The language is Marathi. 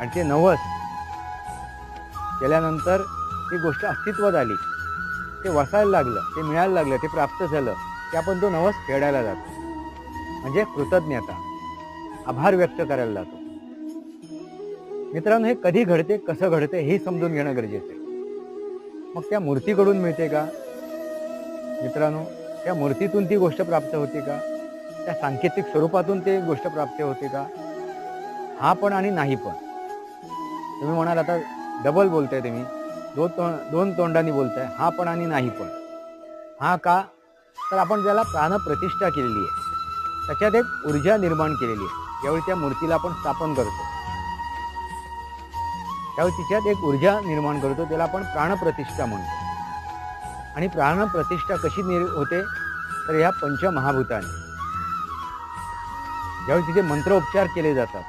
आणि ते नवस केल्यानंतर ती गोष्ट अस्तित्वात आली, ते वसायला लागलं, ते मिळायला लागलं, ते प्राप्त झालं की आपण तो नवस फेडायला जातो. म्हणजे कृतज्ञता, आभार व्यक्त करायला जातो. मित्रांनो, हे कधी घडते, कसं घडते हे समजून घेणं गरजेचं आहे. मग त्या मूर्तीकडून मिळते का? मित्रांनो, त्या मूर्तीतून ती गोष्ट प्राप्त होते का? त्या सांकेतिक स्वरूपातून ती गोष्ट प्राप्त होते का? हा पण आणि नाही पण. तुम्ही म्हणाल आता डबल बोलताय तुम्ही, दोन तोंडांनी बोलताय, हा पण आणि नाही पण. हा का? तर आपण ज्याला प्राणप्रतिष्ठा केलेली आहे, त्याच्यात एक ऊर्जा निर्माण केलेली आहे. ज्यावेळी त्या मूर्तीला आपण स्थापन करतो, त्यावेळी तिच्यात एक ऊर्जा निर्माण करतो, त्याला आपण प्राणप्रतिष्ठा म्हणतो. आणि प्राणप्रतिष्ठा कशी होते? तर ह्या पंचमहाभूतांनी. ज्यावेळी तिथे मंत्रोपचार केले जातात,